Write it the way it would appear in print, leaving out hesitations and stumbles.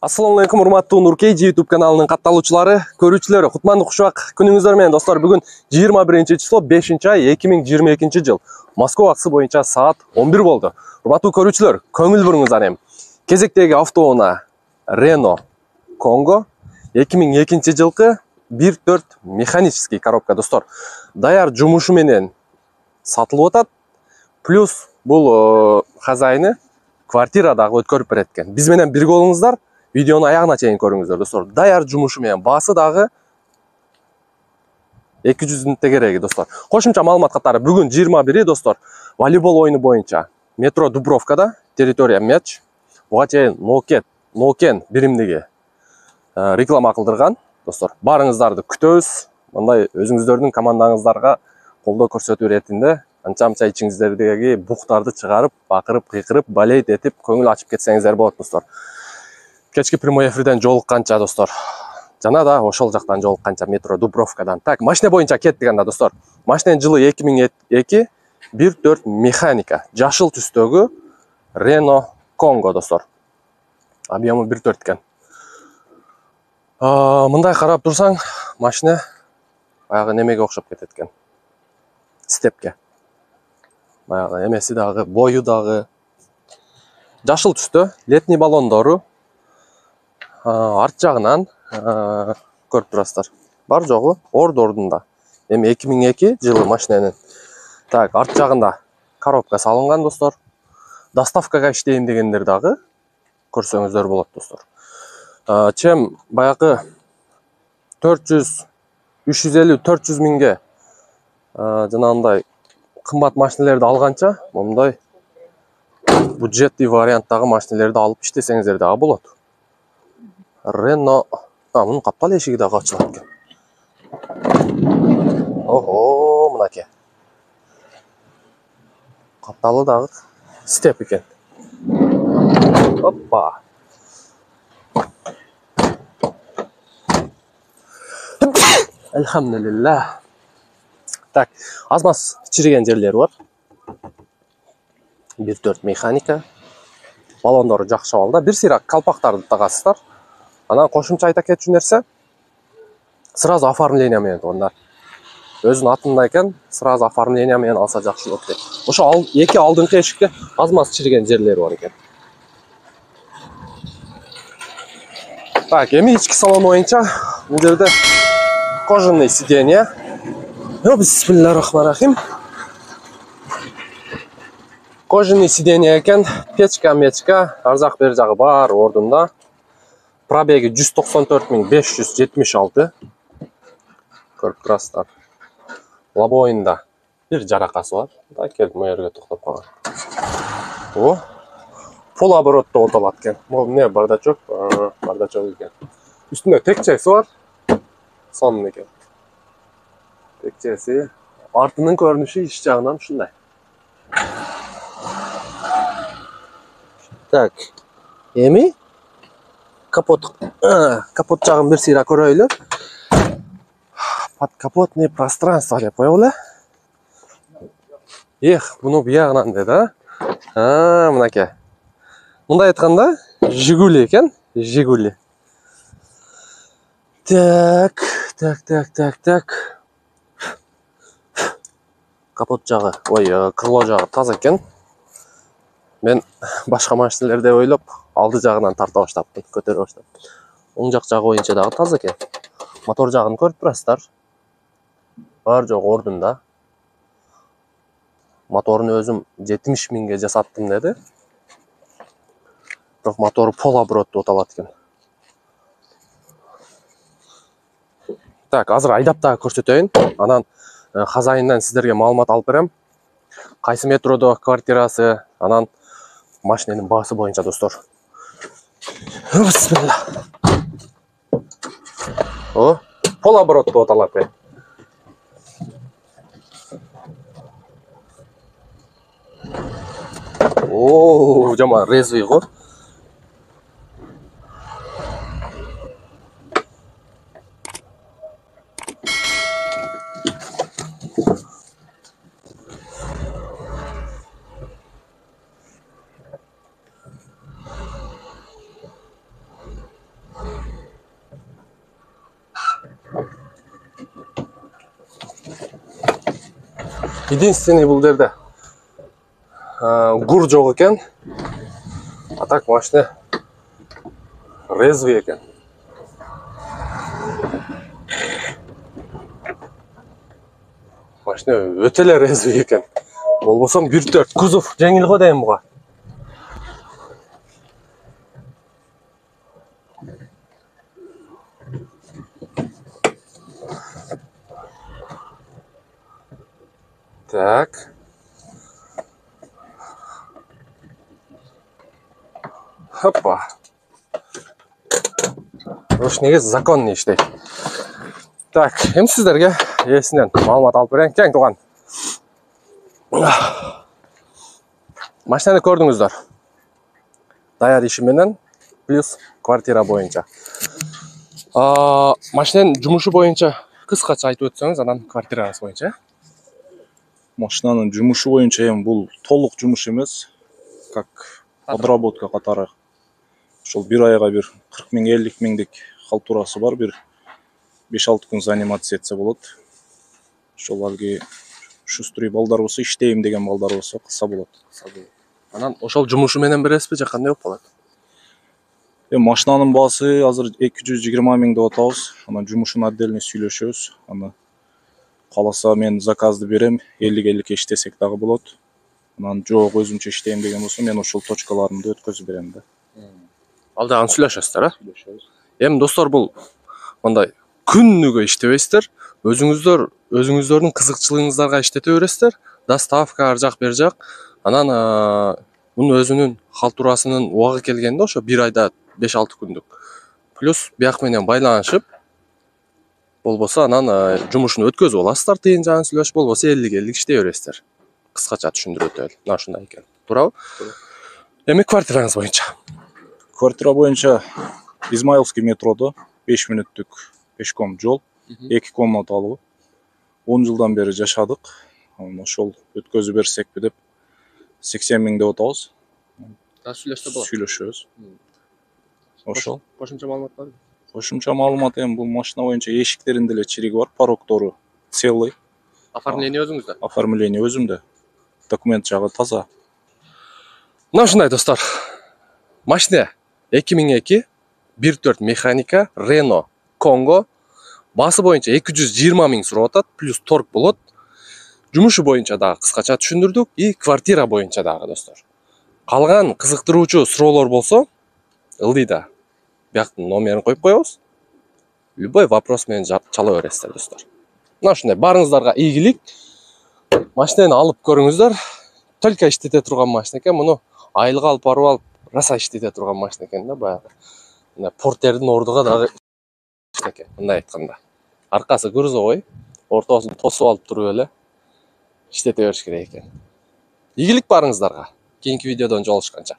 Assalamu alaikum, урматтуу Нуркейджи YouTube каналынын катталуучулары, көрүүчүлөрү, кутмандуу кушбак күнүңүздөр менен достор. Бүгүн 21 число 5-ай 2022 жыл. Москва убакыты боюнча саат 11 болду. Урматтуу көрүүчүлөр, көңүл буруңуздар эми. Кезектеги автоунаа Renault Kongo 2002 жылкы 1.4 механический коробка достор. Даяр жумушу менен сатылып атат. Плюс бул хозяйны квартирадагы өткөрүп берет экен. Биз менен бирге болуңуздар. Видеону аягына чейин көрүңүздөр достор. Даяр жумушу менен баасы дагы 200 тегереги достор. Кошумча маалымат катары бүгүн 21 достор. Волейбол оюну боюнча метро Дубровкада территория мяч. Буга чейин Нокен биримдиги реклама кылдырган достор. Барыңыздарды күтөбүз. Мындай өзүңүздөрдүн командаңыздарга колдоо көрсөтүү иретинде анча-мынча ичиңиздердеги буктарды чыгарып, бакырып, кыйкырып, балейт этип, көңүл ачып кетсеңиздер болот достор. Кечки прямой эфирден жолукканча достор. Жана да ошол жактан жолукканча метро Дубровкадан. Так, машина боюнча кеттик анда достор. Машинанын жылы 2002 1.4 механика. Жашыл түстөгү Renault Kongo достор. Объему 1.4 экен. Мындай карап турсаң, машина баягы немеге окшоп кетет экен. Степке. Баягы эмеси дагы, бою дагы жашыл түстө, летний баллондору. Арт жагынан көрүп турасыздар. Бар жогу ордунда. Эми 2002 жылы машинанын. Так, арт жагында коробка салынган достор. Доставкага иштейм дегендер дагы көрсөңүздөр болот достор. Чем баягы 400, 350, 400 миңге жанагындай кымбат машиналерди алганча, мындай бюджеттий варианттагы машиналерди алып иштесеңиздер дагы болот. Renault, мунун каптал эшиги дагы ачылат экен. Ого, мынакей. Капталы дагы степ экен. Оппа. Элхамдулилlah. Так, аз-маз чириген жерлери бар. 1.4 механика. Баллондору жакшы абалда. Бир сыйрак калпактарды тагасыздар. Анан кошумча айта кетчү нерсе, сразу оформление менен ондар. Өзүнүн атында экен, сразу оформление менен алса жакшы болот дейт. Ошо эки алдыңкы эшикте аз-маз чириген жерлери бар экен. Так, эми ички салон боюнча бул жерде кожаный сиденье. Бисмиллахиррахманиррахим. Кожаный сиденье экен, печка, мечка, арзак бер жагы бар ордунда. Пробеги 194.576. Көрүп турасыздар. Лобоюнда бир жаракасы бар. Да, келип мына жерге токтоп калган. О, полоборотто отолат экен. Бул эмне, бардачок? Бардачок экен. Үстүндө текчеси бар. Сонун экен. Текчеси. Артынын көрүнүшү иш жагынан ушундай. Так. Эми капот жагын бир сыйра көрөйлү. Подкапотный пространство деп коелу. Буну биягынан дейт, мынакей. Мындай айтканда, Жигули экен, Жигули. Так. Капот жагы, крыло жагы таза экен. Мен башка машиналерде ойлоп, алды жагынан тарта баштаптым, көтөрө баштаптым. Оң жак жагы боюнча дагы таза экен. Мотор жагын көрүп турасыздар. Бар жок ордунда. Моторуну өзүм 70 миңге жасаттым деди. Бирок мотору полоборотто оталат экен. Так, азыр айдап дагы көрсөтөйүн. Анан хозяйындан сиздерге маалымат алып берем. Кайсы метродо квартирасы, анан машинанын баасы боюнча достор. Бисмилlah. Полоборотто оталат экен. Жаман резвый го. Единственный бул жерде гур жок экен. А так машина резвый экен. Машина өтө эле резвый экен. Болбосо 1.4 кузов жеңил го дейм буга. Так. Hoppa. Ручниги законный иштейт. Так, эми сиздерге ээсинен маалымат алып берейин. Кең тууган. Машинаны көрдүңүздөр. Даяр иши менен плюс квартира боюнча. Машинанын жумушу боюнча кыскача айтып өтсөңүз, анан квартираңыз боюнча. Машинанын жумушу боюнча эми бул толук жумуш эмес, как подработка катары. Ошол бир айга бир 40 миң 50 миңдик калтурасы бар, бир 5-6 күн заниматься этсе болот. Ошол алги шустрый балдар болсо, иштейм деген балдар болсо кылса болот. Анан ошол жумушу менен бересизби же кандай болот? Эми машинанын баасы азыр 220 миң деп атабыз. Анан жумушун отдельно сүйлөшөбүз. Аны каласа мен заказды берем, 50-50 иштесек дагы болот. Анан жок өзүмчө иштейм деген болсо, мен ошол точкаларымды өткөзүп берем да. Ал жагын сүйлөшөсүздөр, Сүйлөшөбүз. Эми достор, бул мындай күнүгө иштебейсиздер. Өзүңүздөрдүн кызыкчылыгыңыздарга иштете бересиздер. Доставка ар жак бер жак. Анан мунун өзүнүн калтурасынын убагы келгенде ошо бир айда 5-6 күндүк. Плюс бияк менен байланышып, болбосо анан жумушун өткөзүп аласыздар, тыйын жагын сүйлөшүп, болбосо 50-50 иштей бересиздер. Кыскача түшүндүрүп өтөлү. Мына ушундай экен. Туурабы? Эми квартираңыз боюнча. Квартира боюнча Измайловский метродо 5 мүнөттүк пешком жол, 2 комнаталуу. 10 жылдан бери жашадык. Ошол өткөзүп берсекпи деп 80 миң деп атабыз. Сүйлөшсө болот. Сүйлөшөбүз. Ошол. Кошумча маалымат бар. Кошумча маалымат эми бул машина боюнча эшиктеринде эле чириги бар, порогтору целый. Оформление өзүңүздө. Оформление өзүмдө. Документ жагы таза. Мына ушундай достор. Машина 2002 1.4 механика Renault Kongo. Басы боюнча 220 миң сурап атат, плюс торг болот. Жумушу боюнча дагы кыскача түшүндүрдүк, и квартира боюнча дагы достор. Калган кызыктыруучу суроолор болсо, ылдыйда бияктын номерин коюп коебуз. Любой вопрос менен чала бересиздер достор. Мына ушундай, барыңыздарга ийгилик. Машинаны алып көрүңүздөр. Только иштете турган машина экен. Муну айылга алып барып алып, раса иштете турган машина экен да, баягы. Мына портердин ордуга дагы экен, мындай айтканда. Аркасы грузовой, ортосун тосуп алып туруп эле иштете бериш керек экен. Ийгилик барыңыздарга. Кийинки видеодон жолугушканча.